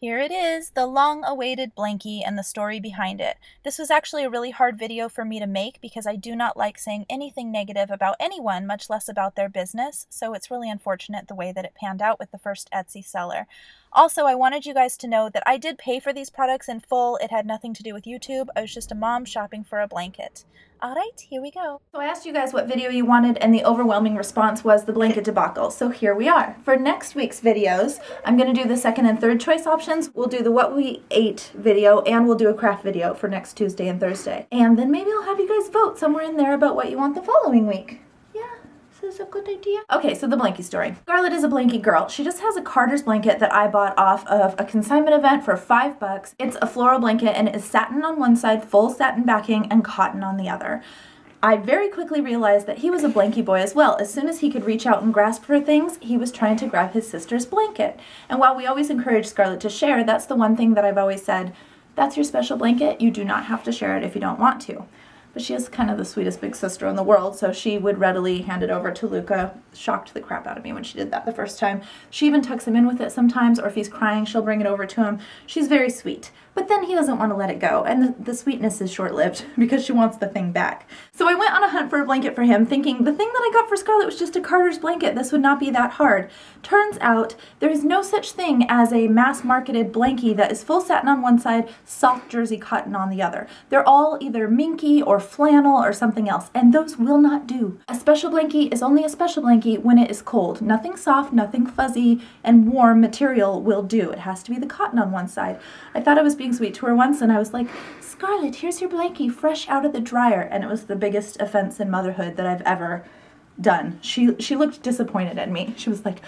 Here it is, the long-awaited blankie and the story behind it. This was actually a really hard video for me to make because I do not like saying anything negative about anyone, much less about their business, so it's really unfortunate the way that it panned out with the first Etsy seller. Also, I wanted you guys to know that I did pay for these products in full. It had nothing to do with YouTube. I was just a mom shopping for a blanket. Alright, here we go. So I asked you guys what video you wanted, and the overwhelming response was the blanket debacle. So here we are. For next week's videos, I'm going to do the second and third choice options. We'll do the what we ate video, and we'll do a craft video for next Tuesday and Thursday. And then maybe I'll have you guys vote somewhere in there about what you want the following week. This is a good idea. Okay, so the blankie story. Scarlett is a blankie girl. She just has a Carter's blanket that I bought off of a consignment event for $5. It's a floral blanket and it is satin on one side, full satin backing, and cotton on the other. I very quickly realized that he was a blankie boy as well. As soon as he could reach out and grasp for things, he was trying to grab his sister's blanket. And while we always encourage Scarlett to share, that's the one thing that I've always said, that's your special blanket. You do not have to share it if you don't want to. But she is kind of the sweetest big sister in the world, so she would readily hand it over to Luca. Shocked the crap out of me when she did that the first time. She even tucks him in with it sometimes, or if he's crying, she'll bring it over to him. She's very sweet. But then he doesn't want to let it go, and the sweetness is short-lived because she wants the thing back. So I went on a hunt for a blanket for him, thinking the thing that I got for Scarlett was just a Carter's blanket. This would not be that hard. Turns out there is no such thing as a mass-marketed blankie that is full satin on one side, soft jersey cotton on the other. They're all either minky or flannel or something else, and those will not do. A special blankie is only a special blankie when it is cold. Nothing soft, nothing fuzzy and warm material will do. It has to be the cotton on one side. I thought I was being sweet to her once, and I was like, Scarlett, here's your blankie fresh out of the dryer, and it was the biggest offense in motherhood that I've ever done. She looked disappointed in me. She was like,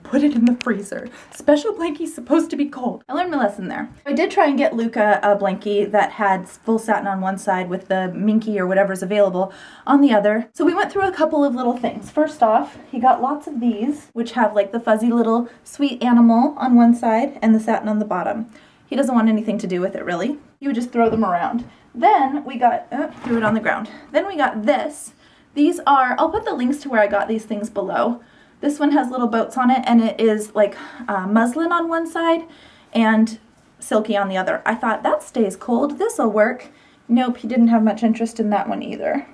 put it in the freezer. Special blankie's supposed to be cold. I learned my lesson there. I did try and get Luca a blankie that had full satin on one side with the minky or whatever's available on the other. So we went through a couple of little things. First off, he got lots of these, which have like the fuzzy little sweet animal on one side and the satin on the bottom. He doesn't want anything to do with it, really. He would just throw them around. Then we got, threw it on the ground. Then we got this. These are, I'll put the links to where I got these things below. This one has little boats on it, and it is like muslin on one side and silky on the other. I thought, that stays cold. This'll work. Nope, he didn't have much interest in that one either.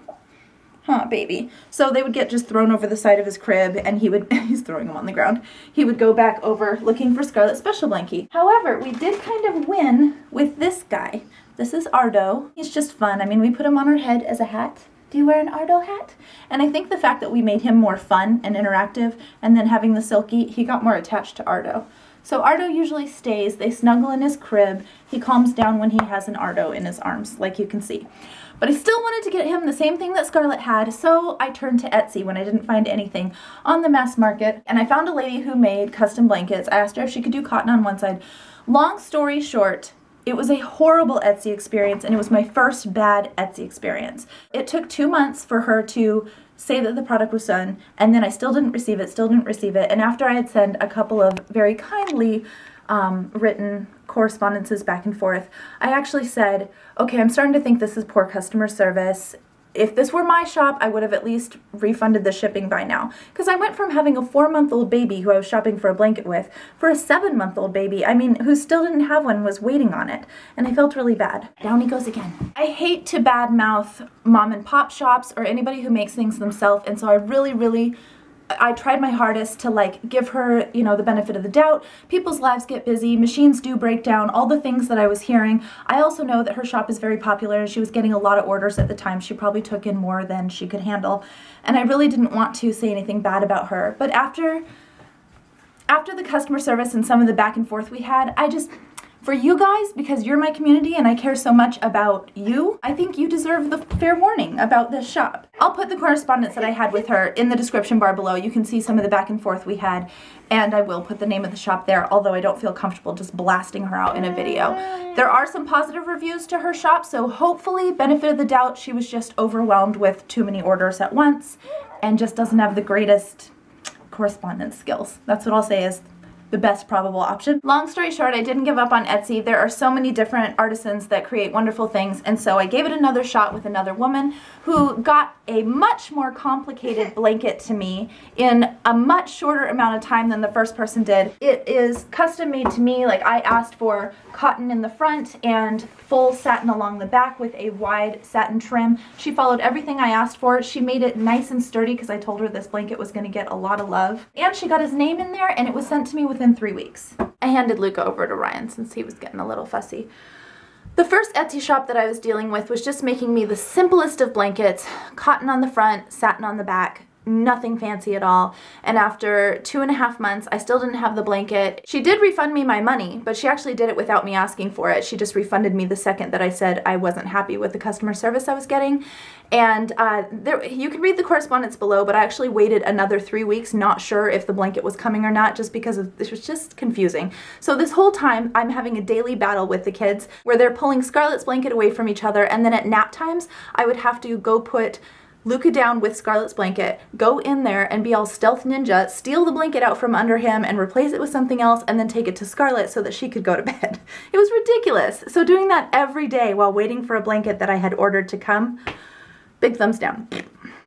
Huh, baby. So they would get just thrown over the side of his crib, and he would, he's throwing them on the ground. He would go back over looking for Scarlett's special blankie. However, we did kind of win with this guy. This is Ardo. He's just fun. I mean, we put him on our head as a hat. Do you wear an Ardo hat? And I think the fact that we made him more fun and interactive, and then having the silky, he got more attached to Ardo. So Ardo usually stays. They snuggle in his crib. He calms down when he has an Ardo in his arms, like you can see. But I still wanted to get him the same thing that Scarlett had, so I turned to Etsy when I didn't find anything on the mass market, and I found a lady who made custom blankets. I asked her if she could do cotton on one side. Long story short, it was a horrible Etsy experience, and it was my first bad Etsy experience. It took 2 months for her to say that the product was done, and then I still didn't receive it, and after I had sent a couple of very kindly written correspondences back and forth, I actually said, okay, I'm starting to think this is poor customer service. If this were my shop, I would have at least refunded the shipping by now. Because I went from having a 4-month-old baby who I was shopping for a blanket with, for a 7-month-old baby, who still didn't have one, was waiting on it. And I felt really bad. Down he goes again. I hate to badmouth mom and pop shops or anybody who makes things themselves, and so I tried my hardest to give her, the benefit of the doubt. People's lives get busy, machines do break down, all the things that I was hearing. I also know that her shop is very popular and she was getting a lot of orders at the time. She probably took in more than she could handle. And I really didn't want to say anything bad about her. But after the customer service and some of the back and forth we had, for you guys, because you're my community and I care so much about you, I think you deserve the fair warning about this shop. I'll put the correspondence that I had with her in the description bar below. You can see some of the back and forth we had, and I will put the name of the shop there, although I don't feel comfortable just blasting her out in a video. There are some positive reviews to her shop, so hopefully, benefit of the doubt, she was just overwhelmed with too many orders at once and just doesn't have the greatest correspondence skills. That's what I'll say is the best probable option. Long story short, I didn't give up on Etsy. There are so many different artisans that create wonderful things, and so I gave it another shot with another woman who got a much more complicated blanket to me in a much shorter amount of time than the first person did. It is custom made to me. Like, I asked for cotton in the front and full satin along the back with a wide satin trim. She followed everything I asked for. She made it nice and sturdy because I told her this blanket was going to get a lot of love. And she got his name in there, and it was sent to me within 3 weeks. I handed Luca over to Ryan since he was getting a little fussy. The first Etsy shop that I was dealing with was just making me the simplest of blankets, cotton on the front, satin on the back, nothing fancy at all. And after 2.5 months, I still didn't have the blanket. She did refund me my money, but she actually did it without me asking for it. She just refunded me the second that I said I wasn't happy with the customer service I was getting. And you can read the correspondence below, but I actually waited another 3 weeks, not sure if the blanket was coming or not, just because this was just confusing. So this whole time, I'm having a daily battle with the kids where they're pulling Scarlett's blanket away from each other, and then at nap times, I would have to go put Luca down with Scarlett's blanket, go in there and be all stealth ninja, steal the blanket out from under him and replace it with something else, and then take it to Scarlett so that she could go to bed. It was ridiculous. So doing that every day while waiting for a blanket that I had ordered to come, big thumbs down.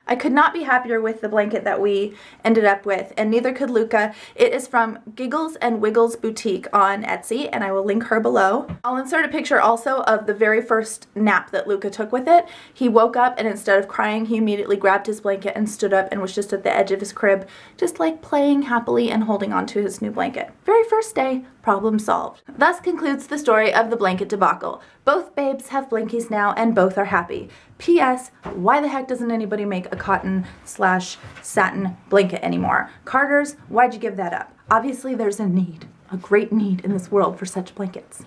I could not be happier with the blanket that we ended up with, and neither could Luca. It is from Giggles and Wiggles Boutique on Etsy, and I will link her below. I'll insert a picture also of the very first nap that Luca took with it. He woke up, and instead of crying, he immediately grabbed his blanket and stood up and was just at the edge of his crib, just like playing happily and holding on to his new blanket. Very first day, problem solved. Thus concludes the story of the blanket debacle. Both babes have blankies now, and both are happy. P.S. Why the heck doesn't anybody make a cotton/satin blanket anymore? Carter's, why'd you give that up? Obviously there's a need, a great need in this world for such blankets.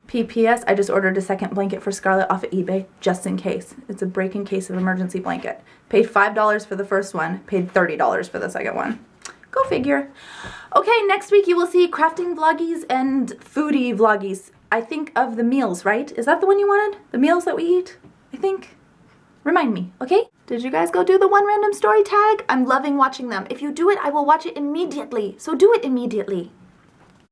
P.P.S. I just ordered a second blanket for Scarlett off of eBay, just in case. It's a break-in case of emergency blanket. Paid $5 for the first one, paid $30 for the second one. Go figure. Okay, next week you will see crafting vloggies and foodie vloggies. I think of the meals, right? Is that the one you wanted? The meals that we eat? I think. Remind me, okay? Did you guys go do the one random story tag? I'm loving watching them. If you do it, I will watch it immediately. So do it immediately.